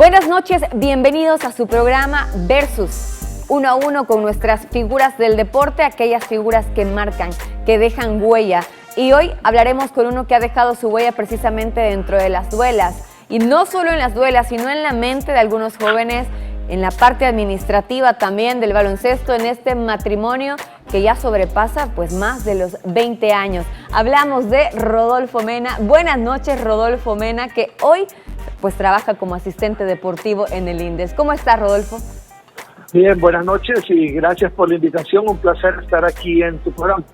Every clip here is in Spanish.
Buenas noches, bienvenidos a su programa Versus, 1 a 1 con nuestras figuras del deporte, aquellas figuras que marcan, que dejan huella. Y hoy hablaremos con uno que ha dejado su huella precisamente dentro de las duelas. Y no solo en las duelas, sino en la mente de algunos jóvenes, en la parte administrativa también del baloncesto, en este matrimonio que ya sobrepasa pues más de los 20 años. Hablamos de Rodolfo Mena. Buenas noches, Rodolfo Mena, que hoy pues trabaja como asistente deportivo en el INDES. ¿Cómo estás, Rodolfo? Bien, buenas noches y gracias por la invitación. Un placer estar aquí en tu programa.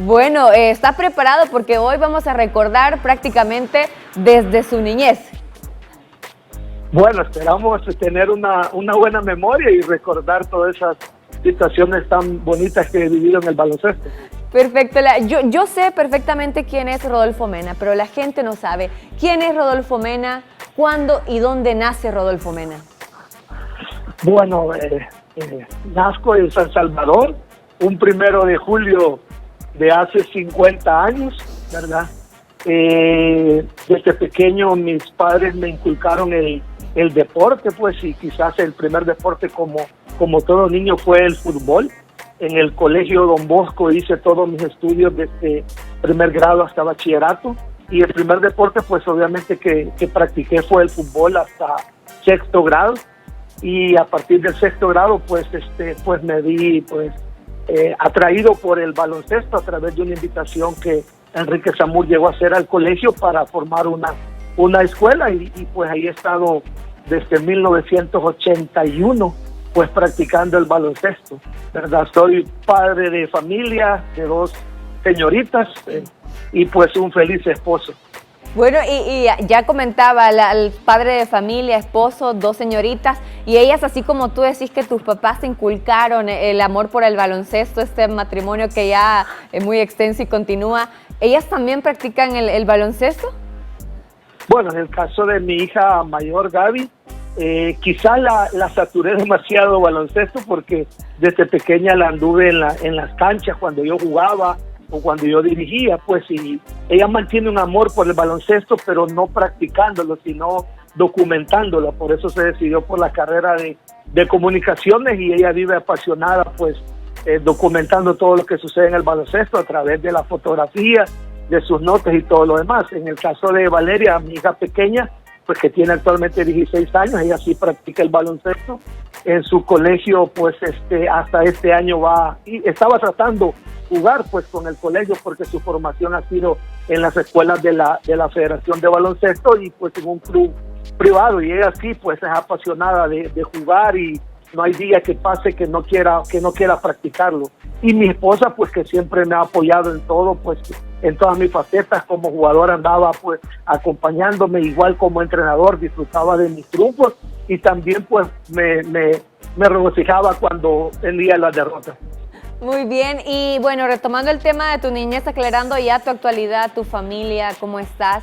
Bueno, está preparado porque hoy vamos a recordar prácticamente desde su niñez. Bueno, esperamos tener una buena memoria y recordar todas esas situaciones tan bonitas que he vivido en el baloncesto. Perfecto. Yo sé perfectamente quién es Rodolfo Mena, pero la gente no sabe. ¿Quién es Rodolfo Mena? ¿Cuándo y dónde nace Rodolfo Mena? Bueno, nazco en San Salvador, un 1 de julio de hace 50 años, ¿verdad? Desde pequeño mis padres me inculcaron el deporte, pues, y quizás el primer deporte como todo niño fue el fútbol. En el colegio Don Bosco hice todos mis estudios desde primer grado hasta bachillerato, y el primer deporte pues obviamente que practiqué fue el fútbol hasta 6º grado, y a partir del 6º grado pues me vi atraído por el baloncesto a través de una invitación que Enrique Zamur llegó a hacer al colegio para formar una escuela, y pues ahí he estado desde 1981 pues practicando el baloncesto, ¿verdad? Soy padre de familia, de 2 señoritas y pues un feliz esposo. Bueno, y ya comentaba, el padre de familia, esposo, 2 señoritas, y ellas, así como tú decís que tus papás te inculcaron el amor por el baloncesto, este matrimonio que ya es muy extenso y continúa, ¿ellas también practican el baloncesto? Bueno, en el caso de mi hija mayor, Gaby, quizá la saturé demasiado baloncesto porque desde pequeña la anduve en las canchas cuando yo jugaba o cuando yo dirigía, pues, y ella mantiene un amor por el baloncesto, pero no practicándolo, sino documentándolo. Por eso se decidió por la carrera de comunicaciones, y ella vive apasionada, pues, documentando todo lo que sucede en el baloncesto a través de la fotografía, de sus notas y todo lo demás. En el caso de Valeria, mi hija pequeña, pues que tiene actualmente 16 años, ella sí practica el baloncesto. En su colegio, pues hasta este año estaba tratando jugar pues con el colegio porque su formación ha sido en las escuelas de la Federación de Baloncesto y pues en un club privado, y ella sí pues es apasionada de jugar, y no hay día que pase que no quiera practicarlo. Y mi esposa pues que siempre me ha apoyado en todo, pues en todas mis facetas. Como jugador andaba pues acompañándome, igual como entrenador disfrutaba de mis triunfos, y también pues me regocijaba cuando tenía las derrotas. Muy bien, y bueno, retomando el tema de tu niñez, aclarando ya tu actualidad, tu familia, ¿cómo estás?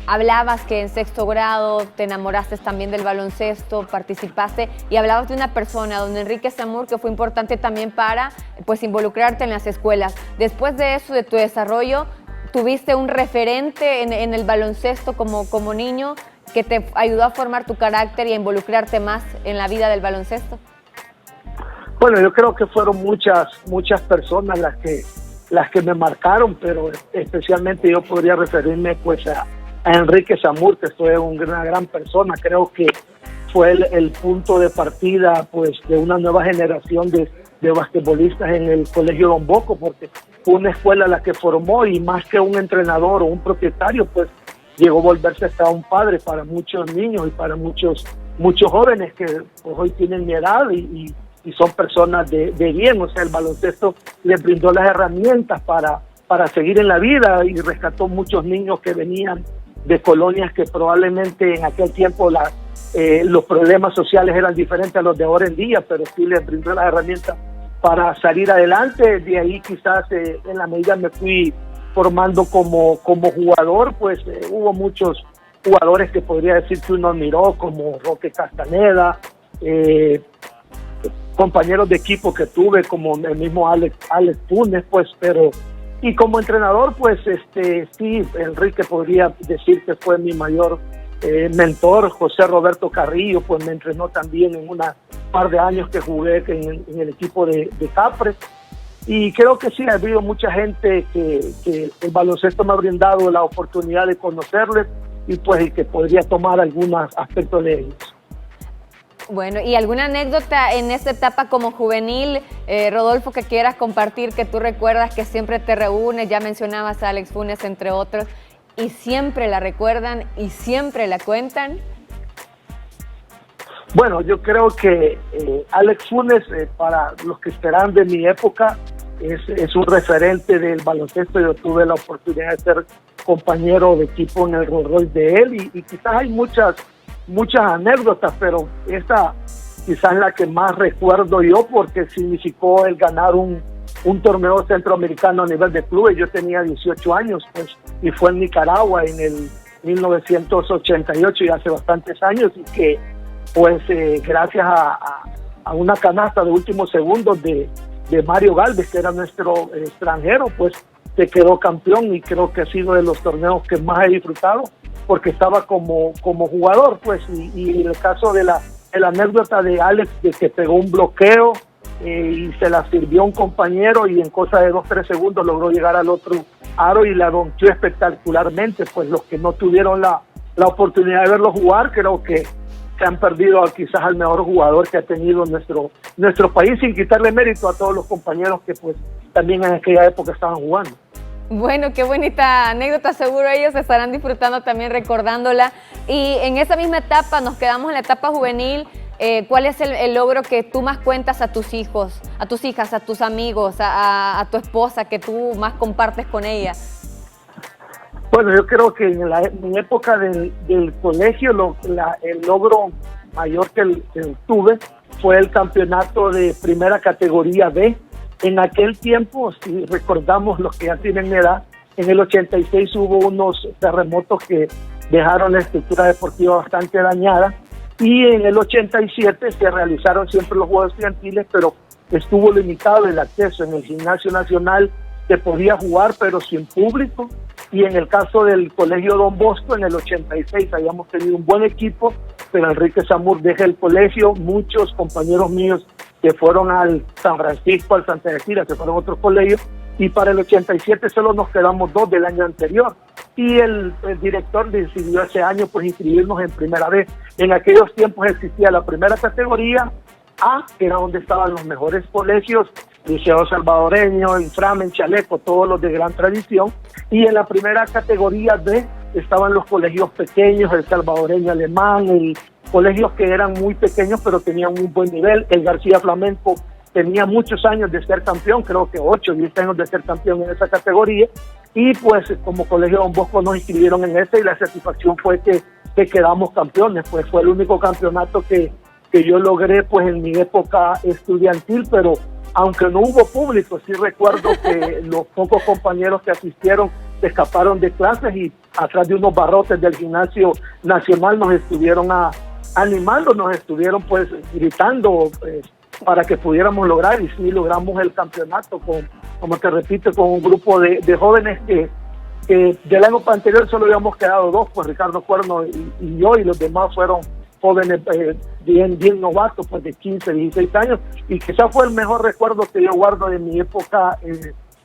Hablabas que en 6º grado te enamoraste también del baloncesto, participaste, y hablabas de una persona, don Enrique Zamur, que fue importante también para pues involucrarte en las escuelas. Después de eso, de tu desarrollo, ¿tuviste un referente en el baloncesto como niño que te ayudó a formar tu carácter y a involucrarte más en la vida del baloncesto? Bueno, yo creo que fueron muchas personas las que me marcaron, pero especialmente yo podría referirme pues a Enrique Zamur, que fue una gran persona. Creo que fue el punto de partida pues de una nueva generación de basquetbolistas en el colegio Don Bosco, porque fue una escuela la que formó, y más que un entrenador o un propietario, pues llegó a volverse hasta un padre para muchos niños y para muchos jóvenes que pues, hoy tienen mi edad y son personas de bien. O sea, el baloncesto les brindó las herramientas para seguir en la vida, y rescató muchos niños que venían de colonias que probablemente en aquel tiempo los problemas sociales eran diferentes a los de ahora en día, pero sí les brindó las herramientas para salir adelante. De ahí quizás en la medida me fui formando como jugador, pues hubo muchos jugadores que podría decir que uno admiró, como Roque Castaneda, compañeros de equipo que tuve como el mismo Alex Funes, pues, pero y como entrenador, pues sí, Enrique podría decir que fue mi mayor mentor, José Roberto Carrillo, pues me entrenó también en una par de años que jugué en el equipo de Capre. Y creo que sí, ha habido mucha gente que el baloncesto me ha brindado la oportunidad de conocerles y pues que podría tomar algunos aspectos de ellos. Bueno, ¿y alguna anécdota en esta etapa como juvenil, Rodolfo, que quieras compartir, que tú recuerdas que siempre te reúnes? Ya mencionabas a Alex Funes, entre otros, y siempre la recuerdan y siempre la cuentan. Bueno, yo creo que Alex Funes, para los que esperan de mi época, es un referente del baloncesto. Yo tuve la oportunidad de ser compañero de equipo en el Rolls Royce de él y quizás hay muchas anécdotas, pero esta quizás es la que más recuerdo yo porque significó el ganar un torneo centroamericano a nivel de clubes. Yo tenía 18 años pues, y fue en Nicaragua en el 1988, y hace bastantes años, y que pues gracias a una canasta de últimos segundos de Mario Galvez, que era nuestro extranjero, pues se quedó campeón, y creo que ha sido de los torneos que más he disfrutado porque estaba como jugador, pues, y en el caso de la anécdota de Alex, de que pegó un bloqueo y se la sirvió a un compañero y en cosa de 2-3 segundos logró llegar al otro aro y la donkeó espectacularmente. Pues los que no tuvieron la oportunidad de verlo jugar, creo que se han perdido quizás al mejor jugador que ha tenido nuestro país, sin quitarle mérito a todos los compañeros que pues también en aquella época estaban jugando. Bueno, qué bonita anécdota, seguro ellos estarán disfrutando también recordándola. Y en esa misma etapa, nos quedamos en la etapa juvenil. ¿Cuál es el logro que tú más cuentas a tus hijos, a tus hijas, a tus amigos, a tu esposa, que tú más compartes con ella? Bueno, yo creo que en mi época del colegio el logro mayor que tuve fue el campeonato de primera categoría B. En aquel tiempo, si recordamos los que ya tienen edad, en el 86 hubo unos terremotos que dejaron la estructura deportiva bastante dañada, y en el 87 se realizaron siempre los Juegos Estudiantiles, pero estuvo limitado el acceso. En el Gimnasio Nacional se podía jugar, pero sin público, y en el caso del Colegio Don Bosco, en el 86 habíamos tenido un buen equipo, pero Enrique Zamur deja el colegio, muchos compañeros míos que fueron al San Francisco, al Santa Cecilia, que fueron a otros colegios, y para el 87 solo nos quedamos 2 del año anterior, y el director decidió ese año pues inscribirnos en primera vez. En aquellos tiempos existía la primera categoría A, que era donde estaban los mejores colegios, Liceo Salvadoreño, Inframen, Chaleco, todos los de gran tradición, y en la primera categoría B estaban los colegios pequeños, el Salvadoreño Alemán, colegios que eran muy pequeños pero tenían un buen nivel. El García Flamenco tenía muchos años de ser campeón, creo que 8 o 10 años de ser campeón en esa categoría, y pues como Colegio Don Bosco nos inscribieron en ese, y la satisfacción fue que quedamos campeones. Pues fue el único campeonato que yo logré pues en mi época estudiantil, pero aunque no hubo público, sí recuerdo que los pocos compañeros que asistieron se escaparon de clases y atrás de unos barrotes del Gimnasio Nacional nos estuvieron animando, nos estuvieron pues gritando para que pudiéramos lograr, y sí logramos el campeonato como te repito, con un grupo de jóvenes que del año anterior solo habíamos quedado 2, pues Ricardo Cuerno y yo, y los demás fueron jóvenes bien novatos, pues de 15, 16 años, y quizás fue el mejor recuerdo que yo guardo de mi época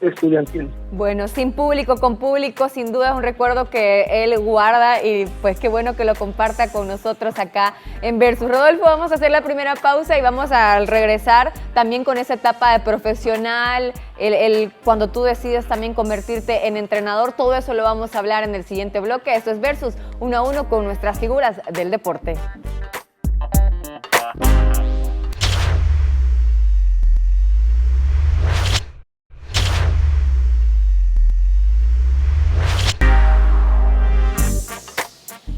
estudiantil. Bueno, sin público, con público, sin duda es un recuerdo que él guarda, y pues qué bueno que lo comparta con nosotros acá en Versus. Rodolfo, vamos a hacer la primera pausa y vamos a regresar también con esa etapa de profesional, cuando tú decides también convertirte en entrenador. Todo eso lo vamos a hablar en el siguiente bloque. Esto es Versus 1 a 1 con nuestras figuras del deporte.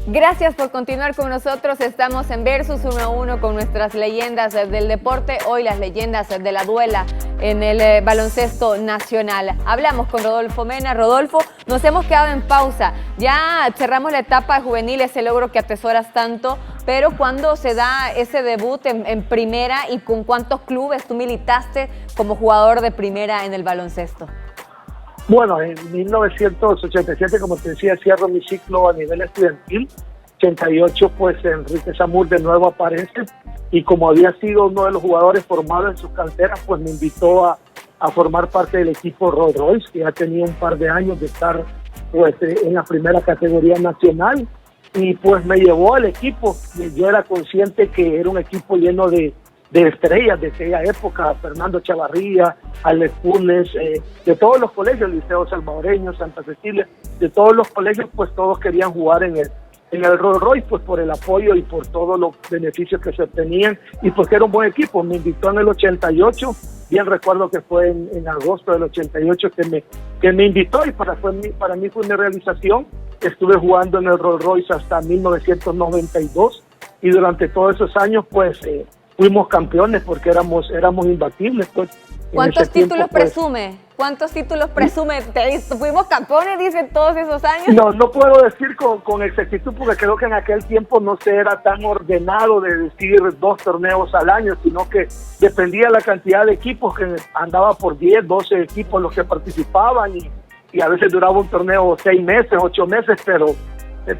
Gracias por continuar con nosotros. Estamos en Versus 1 a 1 con nuestras leyendas del deporte. Hoy las leyendas de la duela en el baloncesto nacional. Hablamos con Rodolfo Mena. Rodolfo, nos hemos quedado en pausa. Ya cerramos la etapa juvenil, ese logro que atesoras tanto, pero ¿cuándo se da ese debut en primera y con cuántos clubes tú militaste como jugador de primera en el baloncesto? Bueno, en 1987, como te decía, cierro mi ciclo a nivel estudiantil. 88 pues Enrique Zamur de nuevo aparece y como había sido uno de los jugadores formados en sus canteras, pues me invitó a formar parte del equipo Rolls Royce, que ya tenía un par de años de estar pues en la primera categoría nacional, y pues me llevó al equipo. Yo era consciente que era un equipo lleno de estrellas de aquella época, Fernando Chavarría, Alex Funes, de todos los colegios, Liceo Salvadoreño, Santa Cecilia, de todos los colegios, pues todos querían jugar en el Rolls Royce, pues por el apoyo y por todos los beneficios que se obtenían, y porque era un buen equipo. Me invitó en el 88, bien recuerdo que fue en agosto del 88 que me invitó, y para mí fue una realización. Estuve jugando en el Rolls Royce hasta 1992, y durante todos esos años pues fuimos campeones porque éramos imbatibles. Pues, ¿cuántos títulos presume? ¿Cuántos títulos presume? ¿Fuimos campeones, dicen, todos esos años? No puedo decir con exactitud, porque creo que en aquel tiempo no se era tan ordenado de decir 2 torneos al año, sino que dependía la cantidad de equipos, que andaba por 10, 12 equipos los que participaban, y a veces duraba un torneo 6 meses, 8 meses, pero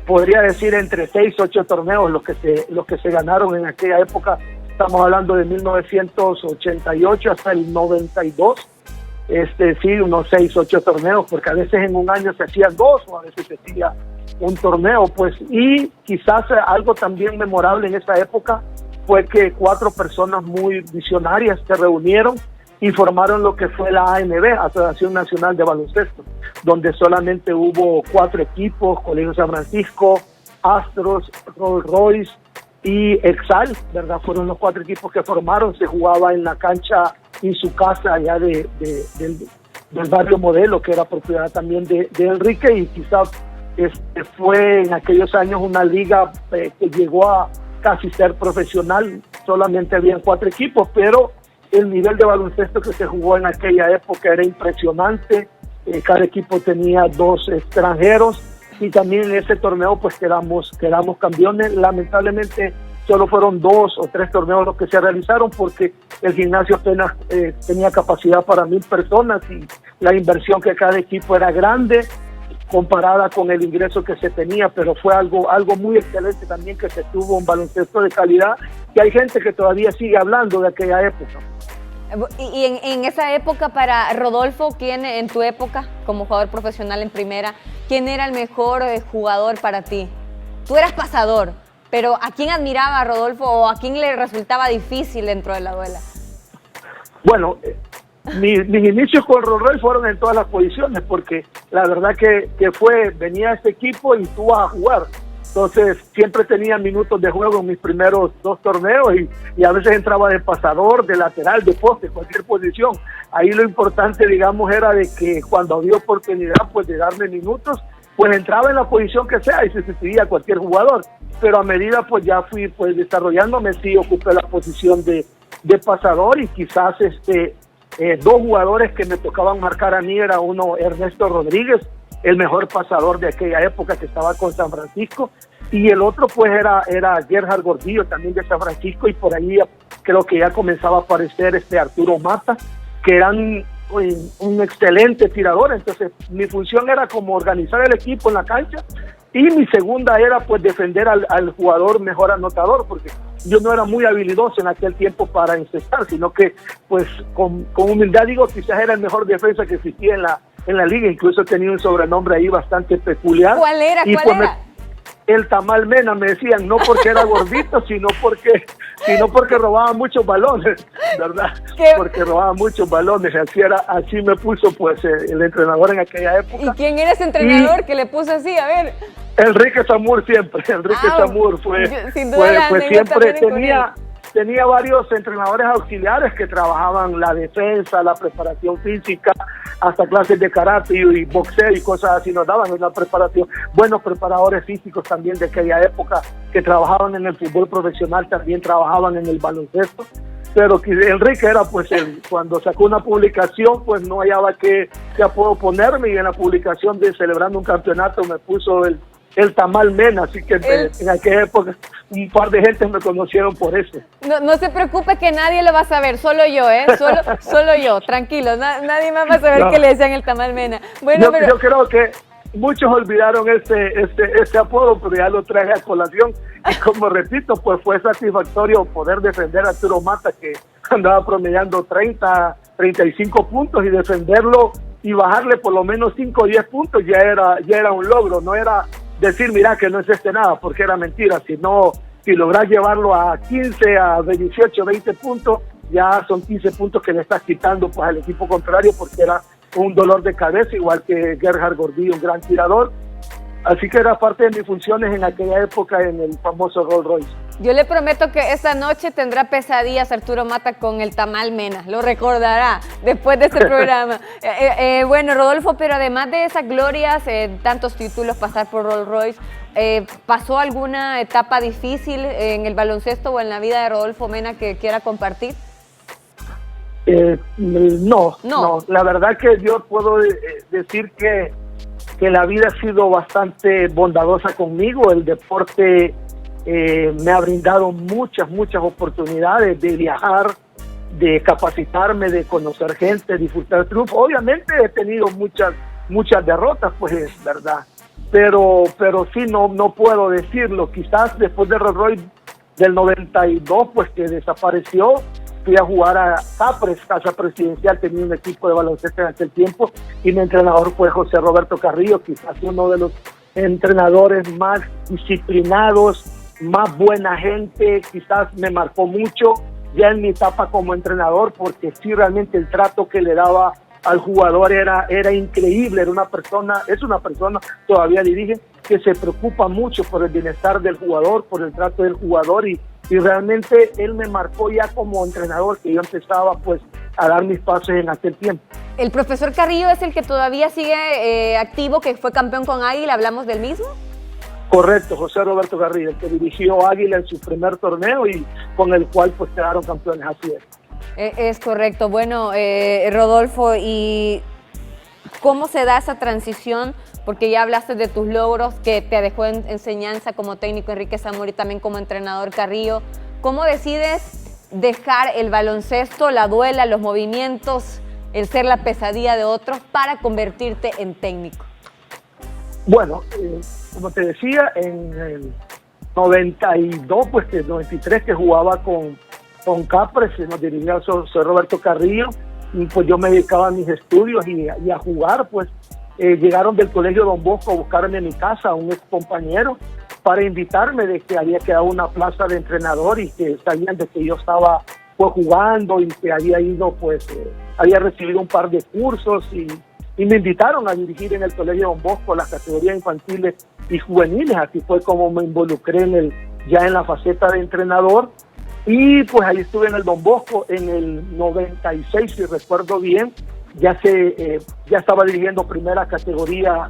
podría decir entre 6, 8 torneos los que se ganaron en aquella época. Estamos hablando de 1988 hasta el 92. Sí, unos 6, 8 torneos, porque a veces en un año se hacían 2 o a veces se hacía un torneo, pues. Y quizás algo también memorable en esa época fue que 4 personas muy visionarias se reunieron y formaron lo que fue la ANB, Asociación Nacional de Baloncesto, donde solamente hubo 4 equipos: Colegio San Francisco, Astros, Rolls Royce y Exal, ¿verdad? Fueron los 4 equipos que formaron. Se jugaba en la cancha en su casa allá del barrio Modelo, que era propiedad también de Enrique, y quizás fue en aquellos años una liga que llegó a casi ser profesional. Solamente habían 4 equipos, pero el nivel de baloncesto que se jugó en aquella época era impresionante. Cada equipo tenía 2 extranjeros, y también en ese torneo pues quedamos campeones. Lamentablemente solo fueron 2 o 3 torneos los que se realizaron, porque el gimnasio apenas tenía capacidad para 1000 personas, y la inversión que cada equipo era grande comparada con el ingreso que se tenía, pero fue algo muy excelente también que se tuvo, un baloncesto de calidad, que hay gente que todavía sigue hablando de aquella época. Y en esa época, para Rodolfo, ¿quién en tu época como jugador profesional en primera, quién era el mejor jugador para ti? Tú eras pasador, pero ¿a quién admiraba a Rodolfo o a quién le resultaba difícil dentro de la duela? Bueno, mis inicios con Rolls Royce fueron en todas las posiciones, porque la verdad que venía este equipo y tú vas a jugar. Entonces siempre tenía minutos de juego en mis primeros 2 torneos, y a veces entraba de pasador, de lateral, de poste, cualquier posición. Ahí lo importante, digamos, era de que cuando había oportunidad pues de darme minutos, pues entraba en la posición que sea y se sustituía a cualquier jugador. Pero a medida pues ya fui pues desarrollándome, sí ocupé la posición de pasador, y quizás 2 jugadores que me tocaban marcar a mí era uno, Ernesto Rodríguez, el mejor pasador de aquella época, que estaba con San Francisco, y el otro pues era Gerhard Gordillo, también de San Francisco, y por ahí creo que ya comenzaba a aparecer Arturo Mata, que eran un excelente tirador. Entonces mi función era como organizar el equipo en la cancha, y mi segunda era pues defender al jugador mejor anotador, porque yo no era muy habilidoso en aquel tiempo para encestar, sino que pues con humildad digo, quizás era el mejor defensa que existía en la liga. Incluso tenía un sobrenombre ahí bastante peculiar. ¿Cuál era? El Tamal Mena, me decían, no porque era gordito, sino porque robaba muchos balones, ¿verdad? Porque robaba muchos balones. Así me puso pues el entrenador en aquella época. ¿Y quién era ese entrenador que le puso así? A ver. Enrique Zamur siempre. Enrique Zamur fue siempre tenía varios entrenadores auxiliares que trabajaban la defensa, la preparación física, hasta clases de karate y boxeo y cosas así nos daban una preparación. Buenos preparadores físicos también de aquella época que trabajaban en el fútbol profesional, también trabajaban en el baloncesto. Pero Enrique era pues cuando sacó una publicación pues no hallaba qué apodo ponerme, y en la publicación de celebrando un campeonato me puso el Tamal Mena, así que en aquella época un par de gente me conocieron por eso. No se preocupe que nadie lo va a saber, solo yo, solo yo, tranquilo, nadie más va a saber que le decían el Tamal Mena. Bueno, yo creo que muchos olvidaron este apodo, pero ya lo traje a colación. Y como repito, pues fue satisfactorio poder defender a Arturo Mata, que andaba promediando 30, 35 puntos, y defenderlo y bajarle por lo menos 5 o 10 puntos ya era un logro. No era decir, mira, que no es nada, porque era mentira, sino si logras llevarlo a 15, a 18, 20 puntos, ya son 15 puntos que le estás quitando pues al equipo contrario, porque era un dolor de cabeza, igual que Gerhard Gordillo, un gran tirador. Así que era parte de mis funciones en aquella época en el famoso Rolls Royce. Yo le prometo que esta noche tendrá pesadillas Arturo Mata con el tamal Mena, lo recordará después de este programa. Bueno, Rodolfo, pero además de esas glorias, tantos títulos, pasar por Rolls Royce, ¿pasó alguna etapa difícil en el baloncesto o en la vida de Rodolfo Mena que quiera compartir? No, la verdad que yo puedo decir que la vida ha sido bastante bondadosa conmigo. El deporte me ha brindado muchas oportunidades de viajar, de capacitarme, de conocer gente, disfrutar triunfos. Obviamente he tenido muchas derrotas, pues es verdad, pero sí, no puedo decirlo. Quizás después de Rolls Royce del 92, pues que desapareció, fui a jugar a Capres, Casa Presidencial, tenía un equipo de baloncesto en aquel tiempo, y mi entrenador fue José Roberto Carrillo, quizás uno de los entrenadores más disciplinados, más buena gente. Quizás me marcó mucho ya en mi etapa como entrenador, porque sí, realmente el trato que le daba al jugador era increíble. Es una persona, todavía dirige, que se preocupa mucho por el bienestar del jugador, por el trato del jugador, y realmente él me marcó ya como entrenador, que yo empezaba pues a dar mis pasos en aquel tiempo. ¿El profesor Carrillo es el que todavía sigue activo, que fue campeón con Águila? ¿Hablamos del mismo? Correcto, José Roberto Carrillo, el que dirigió Águila en su primer torneo y con el cual pues quedaron campeones, así es. Es correcto. Bueno, Rodolfo, ¿y cómo se da esa transición? Porque ya hablaste de tus logros que te dejó en enseñanza como técnico Enrique Zamora y también como entrenador Carrillo. ¿Cómo decides dejar el baloncesto, la duela, los movimientos, el ser la pesadilla de otros para convertirte en técnico? Bueno, como te decía, en el 92, pues el 93 que jugaba con Capres, nos dirigía José Roberto Carrillo, y pues yo me dedicaba a mis estudios y a jugar. Pues llegaron del Colegio Don Bosco a buscarme en mi casa, un ex compañero, para invitarme de que había quedado una plaza de entrenador y que sabían de que yo estaba pues jugando y que había ido pues había recibido un par de cursos y me invitaron a dirigir en el Colegio Don Bosco las categorías infantiles y juveniles. Así fue como me involucré ya en la faceta de entrenador, y pues ahí estuve en el Don Bosco en el 96, si recuerdo bien. Ya estaba dirigiendo primera categoría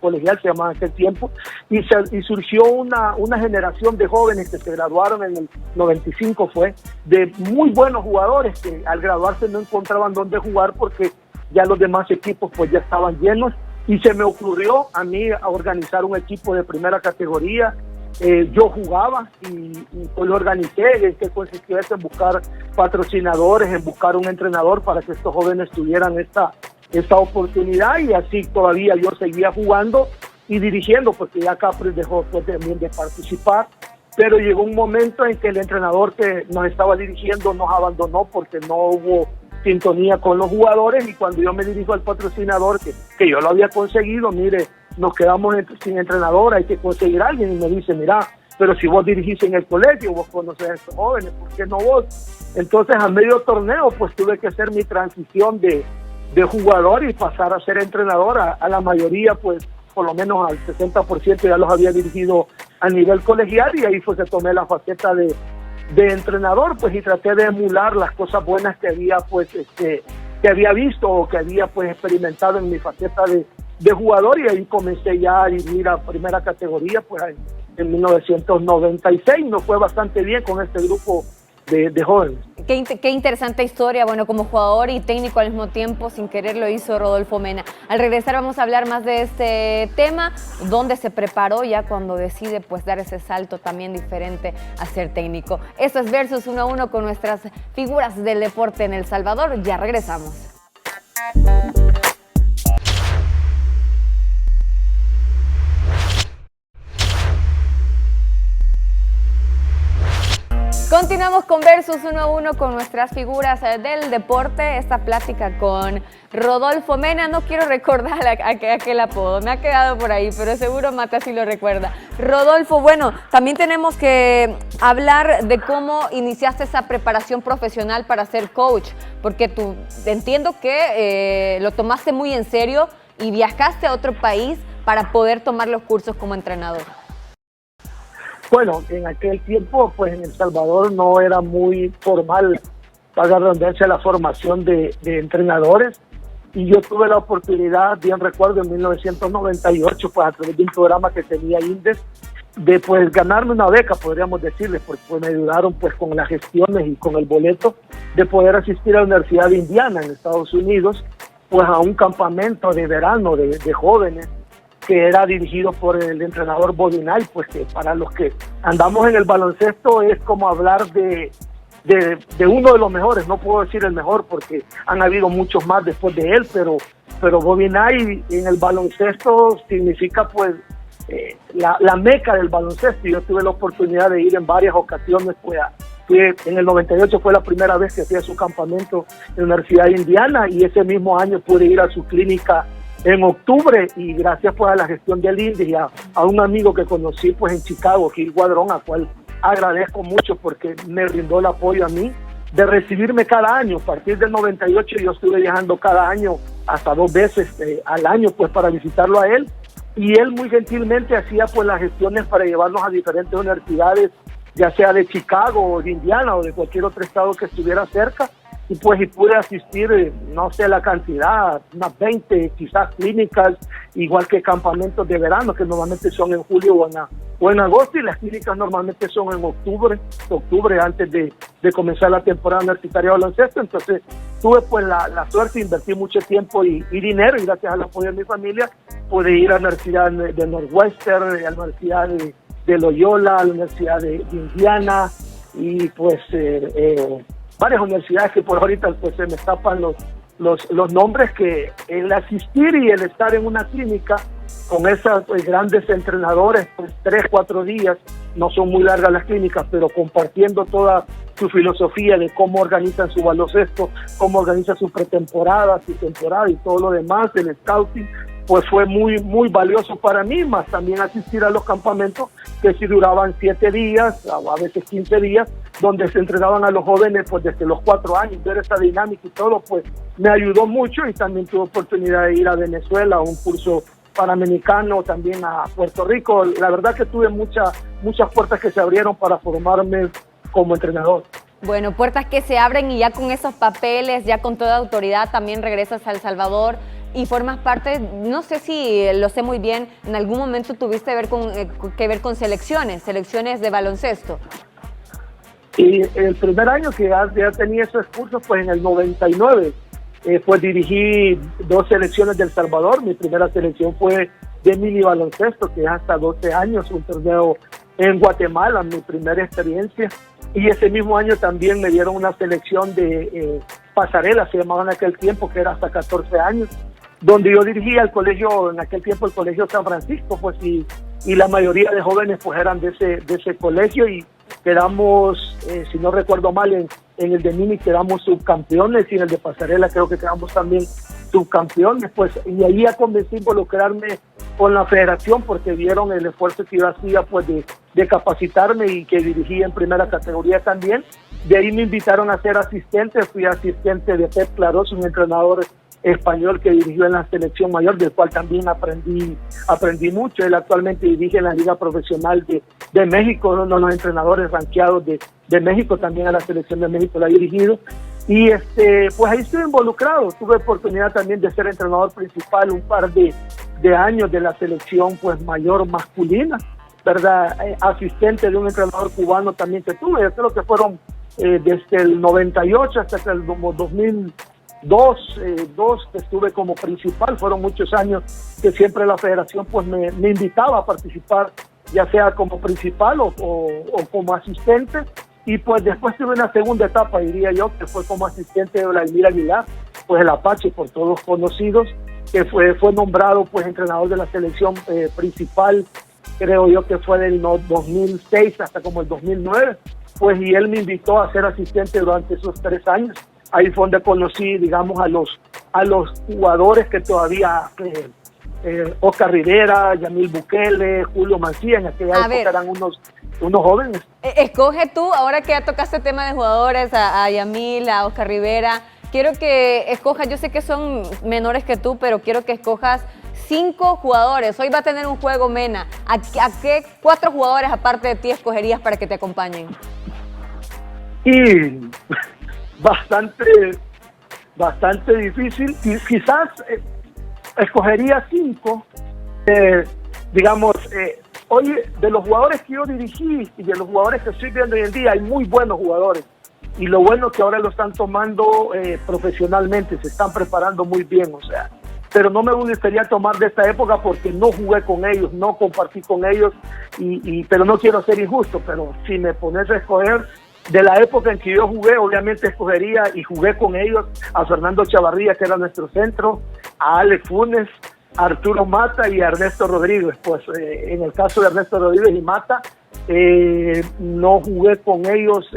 colegial, se llamaba en aquel tiempo, y surgió una generación de jóvenes que se graduaron en el 95, fue, de muy buenos jugadores que al graduarse no encontraban dónde jugar porque ya los demás equipos pues ya estaban llenos, y se me ocurrió a mí a organizar un equipo de primera categoría. Yo jugaba y pues lo organicé. ¿En qué consistió eso? En buscar patrocinadores, en buscar un entrenador para que estos jóvenes tuvieran esta oportunidad, y así todavía yo seguía jugando y dirigiendo, porque ya Capres dejó pues también de participar. Pero llegó un momento en que el entrenador que nos estaba dirigiendo nos abandonó porque no hubo sintonía con los jugadores, y cuando yo me dirijo al patrocinador que yo lo había conseguido, mire, nos quedamos sin entrenador, hay que conseguir a alguien, y me dice, mira, pero si vos dirigís en el colegio, vos conocés a estos jóvenes, ¿por qué no vos? Entonces a medio torneo pues tuve que hacer mi transición de jugador y pasar a ser entrenador. A la mayoría, pues por lo menos al 60% ya los había dirigido a nivel colegial, y ahí fue que tomé la faceta de entrenador, pues, y traté de emular las cosas buenas que había pues que había visto o que había pues experimentado en mi faceta de jugador, y ahí comencé ya a dirigir a primera categoría pues en 1996. Nos fue bastante bien con este grupo de jóvenes. Qué interesante historia. Bueno, como jugador y técnico al mismo tiempo, sin querer lo hizo Rodolfo Mena. Al regresar vamos a hablar más de este tema, dónde se preparó ya cuando decide pues dar ese salto también diferente a ser técnico. Esto es Versus 1 a 1 con nuestras figuras del deporte en El Salvador. Ya regresamos. Continuamos con Versus 1-1 con nuestras figuras del deporte. Esta plática con Rodolfo Mena. No quiero recordar aquel apodo, me ha quedado por ahí, pero seguro Mata sí lo recuerda. Rodolfo, bueno, también tenemos que hablar de cómo iniciaste esa preparación profesional para ser coach, porque tú entiendo que lo tomaste muy en serio y viajaste a otro país para poder tomar los cursos como entrenador. Bueno, en aquel tiempo, pues en El Salvador no era muy formal, para redundancia, la formación de entrenadores, y yo tuve la oportunidad, bien recuerdo, en 1998, pues a través de un programa que tenía INDES, de pues ganarme una beca, podríamos decirles, porque pues, me ayudaron pues con las gestiones y con el boleto de poder asistir a la Universidad de Indiana en Estados Unidos, pues a un campamento de verano de jóvenes, que era dirigido por el entrenador Bodinay, pues que para los que andamos en el baloncesto es como hablar de uno de los mejores. No puedo decir el mejor porque han habido muchos más después de él, pero Bodinay en el baloncesto significa pues la meca del baloncesto. Yo tuve la oportunidad de ir en varias ocasiones, pues en el 98 fue la primera vez que fui a su campamento en la Universidad de Indiana, y ese mismo año pude ir a su clínica en octubre, y gracias pues a la gestión del INDES y a un amigo que conocí pues en Chicago, Gil Guadrón, a cual agradezco mucho porque me brindó el apoyo a mí de recibirme cada año. A partir del 98 yo estuve viajando cada año, hasta 2 veces al año, pues para visitarlo a él, y él muy gentilmente hacía pues las gestiones para llevarnos a diferentes universidades, ya sea de Chicago o de Indiana o de cualquier otro estado que estuviera cerca. Y pude asistir, no sé la cantidad, unas 20 quizás clínicas, igual que campamentos de verano, que normalmente son en julio o en agosto, y las clínicas normalmente son en octubre antes de comenzar la temporada universitaria de baloncesto. Entonces tuve pues la suerte de invertir mucho tiempo y dinero, y gracias al apoyo de mi familia pude ir a la Universidad de Northwestern, a la Universidad de Loyola, a la Universidad de Indiana, y pues varias universidades que por ahorita pues se me escapan los nombres, que el asistir y el estar en una clínica con esos pues, grandes entrenadores, pues 3-4 días, no son muy largas las clínicas, pero compartiendo toda su filosofía de cómo organizan su baloncesto, cómo organizan su pretemporada, su temporada y todo lo demás, el scouting, pues fue muy valioso para mí, más también asistir a los campamentos que sí duraban 7 días, a veces 15 días, donde se entrenaban a los jóvenes pues desde los 4 años. Ver esa dinámica y todo pues me ayudó mucho, y también tuve oportunidad de ir a Venezuela a un curso panamericano, también a Puerto Rico. La verdad que tuve muchas puertas que se abrieron para formarme como entrenador. Bueno, puertas que se abren, y ya con esos papeles, ya con toda autoridad, también regresas a El Salvador y formas parte, no sé si lo sé muy bien, en algún momento tuviste que ver con selecciones de baloncesto. Y el primer año que ya tenía esos cursos, pues en el 99, pues dirigí 2 selecciones de El Salvador. Mi primera selección fue de mini baloncesto, que es hasta 12 años, un torneo en Guatemala, mi primera experiencia. Y ese mismo año también me dieron una selección de pasarela, se llamaba en aquel tiempo, que era hasta 14 años, donde yo dirigía el colegio, en aquel tiempo el Colegio San Francisco, pues y la mayoría de jóvenes pues eran de ese colegio, y quedamos, si no recuerdo mal, en el de mini quedamos subcampeones, y en el de pasarela creo que quedamos también subcampeones, pues, y ahí ya comencé a involucrarme con la federación, porque vieron el esfuerzo que yo hacía pues de capacitarme, y que dirigía en primera categoría también. De ahí me invitaron a ser asistente, fui asistente de Pep Clarós, un entrenador español que dirigió en la selección mayor, del cual también aprendí mucho. Él actualmente dirige en la Liga Profesional de México, uno de los entrenadores rankeados de México, también a la selección de México la ha dirigido. Y pues ahí estuve involucrado. Tuve oportunidad también de ser entrenador principal un par de años de la selección pues mayor masculina, ¿verdad? Asistente de un entrenador cubano también que tuve. Yo creo que fueron desde el 98 hasta el 2002 que estuve como principal. Fueron muchos años que siempre la federación pues me invitaba a participar, ya sea como principal o como asistente. Y pues después tuve una segunda etapa, diría yo, que fue como asistente de Vladimir Aguilar, pues el Apache, por todos conocidos, que fue nombrado pues entrenador de la selección principal, creo yo que fue del 2006 hasta como el 2009. pues, y él me invitó a ser asistente durante esos 3 años. Ahí fue donde conocí, digamos, a los jugadores que todavía, Oscar Rivera, Yamil Bukele, Julio Mancía, en aquella época eran unos jóvenes. Escoge tú, ahora que ya tocaste el tema de jugadores, a Yamil, a Oscar Rivera, quiero que escojas, yo sé que son menores que tú, pero quiero que escojas 5 jugadores. Hoy va a tener un juego Mena. ¿A qué 4 jugadores aparte de ti escogerías para que te acompañen? Y bastante difícil. Quizás escogería 5. Digamos, hoy de los jugadores que yo dirigí y de los jugadores que estoy viendo hoy en día, hay muy buenos jugadores. Y lo bueno es que ahora lo están tomando profesionalmente, se están preparando muy bien, o sea. Pero no me gustaría tomar de esta época porque no jugué con ellos, no compartí con ellos, pero no quiero ser injusto, pero si me pones a escoger de la época en que yo jugué, obviamente escogería y jugué con ellos a Fernando Chavarría, que era nuestro centro, a Alex Funes, a Arturo Mata y a Ernesto Rodríguez. Pues en el caso de Ernesto Rodríguez y Mata, no jugué con ellos,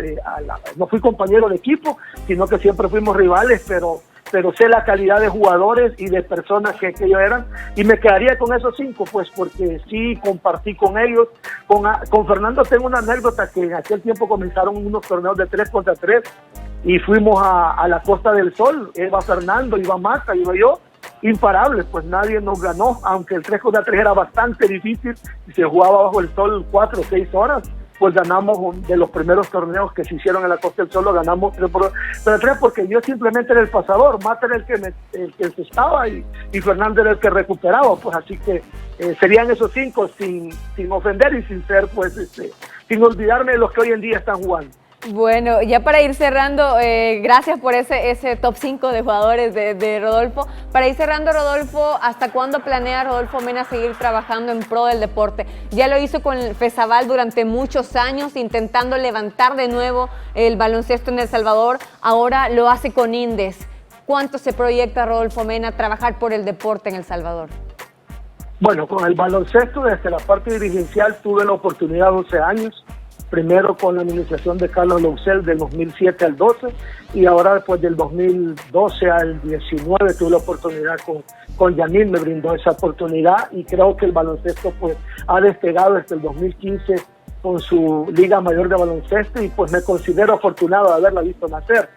no fui compañero de equipo, sino que siempre fuimos rivales, pero sé la calidad de jugadores y de personas que ellos eran, y me quedaría con esos 5, pues porque sí compartí con ellos. Con Fernando tengo una anécdota, que en aquel tiempo comenzaron unos torneos de 3 contra 3 y fuimos a la Costa del Sol, iba Fernando, iba Mata, iba yo, imparables, pues nadie nos ganó, aunque el 3 contra 3 era bastante difícil y se jugaba bajo el sol 4 o 6 horas. Pues ganamos de los primeros torneos que se hicieron en la Costa del Sol, lo ganamos 3 porque yo simplemente era el pasador, Mata era el que estaba y Fernando era el que recuperaba, pues así que serían esos 5 sin ofender y sin ser, pues, sin olvidarme de los que hoy en día están jugando. Bueno, ya para ir cerrando, gracias por ese top 5 de jugadores de Rodolfo. Para ir cerrando, Rodolfo, ¿hasta cuándo planea Rodolfo Mena seguir trabajando en pro del deporte? Ya lo hizo con el FESABAL durante muchos años, intentando levantar de nuevo el baloncesto en El Salvador. Ahora lo hace con Indes. ¿Cuánto se proyecta Rodolfo Mena trabajar por el deporte en El Salvador? Bueno, con el baloncesto, desde la parte dirigencial, tuve la oportunidad 12 años. Primero con la administración de Carlos Loucel del 2007 al 12 y ahora después del 2012 al 19 tuve la oportunidad con Yamil, me brindó esa oportunidad y creo que el baloncesto pues ha despegado desde el 2015 con su Liga Mayor de Baloncesto y pues me considero afortunado de haberla visto nacer.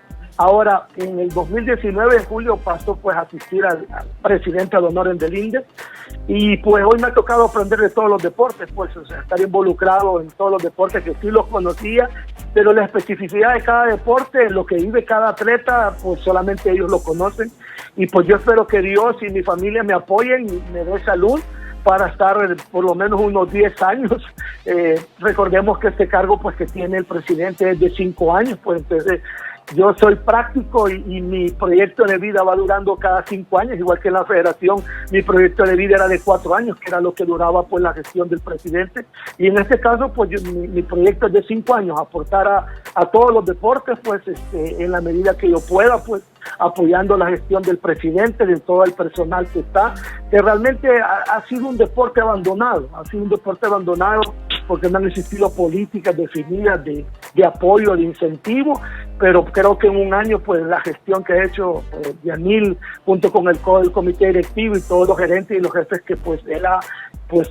Ahora, en el 2019, en julio, pasó pues a asistir al presidente de honor en el INDES y pues hoy me ha tocado aprender de todos los deportes, pues, o sea, estar involucrado en todos los deportes que sí los conocía, pero la especificidad de cada deporte, lo que vive cada atleta, pues solamente ellos lo conocen y pues yo espero que Dios y mi familia me apoyen y me dé salud para estar por lo menos unos 10 años. Recordemos que este cargo pues que tiene el presidente es de 5 años, pues entonces yo soy práctico y mi proyecto de vida va durando cada 5 años, igual que en la federación mi proyecto de vida era de 4 años, que era lo que duraba pues la gestión del presidente, y en este caso pues mi proyecto es de 5 años, aportar a todos los deportes pues en la medida que yo pueda, pues apoyando la gestión del presidente, de todo el personal que está, que realmente ha sido un deporte abandonado, porque no han existido políticas definidas de apoyo, de incentivo, pero creo que en un año pues la gestión que ha hecho Yamil junto con el comité directivo y todos los gerentes y los jefes que pues él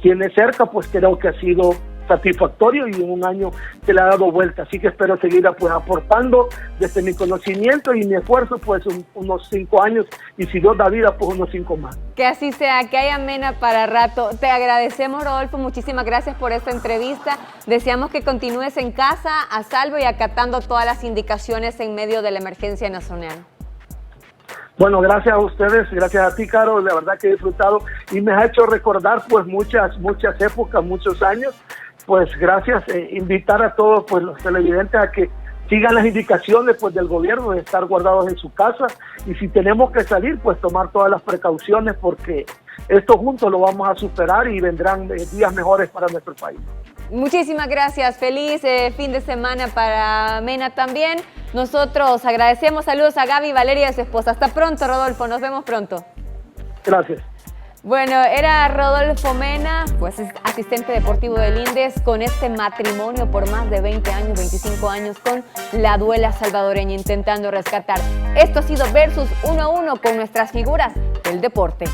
tiene cerca, pues creo que ha sido satisfactorio y en un año se le ha dado vuelta, así que espero seguir pues aportando desde mi conocimiento y mi esfuerzo pues unos 5 años y si Dios da vida pues unos 5 más. Que así sea, que haya Mena para rato. Te agradecemos, Rodolfo, muchísimas gracias por esta entrevista, deseamos que continúes en casa a salvo y acatando todas las indicaciones en medio de la emergencia nacional. Bueno, gracias a ustedes, gracias a ti, Caro, la verdad que he disfrutado y me ha hecho recordar pues muchas épocas, muchos años. Pues gracias, invitar a todos pues los televidentes a que sigan las indicaciones pues del gobierno de estar guardados en su casa y si tenemos que salir pues tomar todas las precauciones porque esto juntos lo vamos a superar y vendrán días mejores para nuestro país. Muchísimas gracias, feliz fin de semana para Mena también. Nosotros agradecemos, saludos a Gaby, Valeria y a su esposa. Hasta pronto, Rodolfo, nos vemos pronto. Gracias. Bueno, era Rodolfo Mena, pues asistente deportivo del INDES, con este matrimonio por más de 20 años, 25 años, con la duela salvadoreña, intentando rescatar. Esto ha sido Versus 1 a 1 con nuestras figuras del deporte.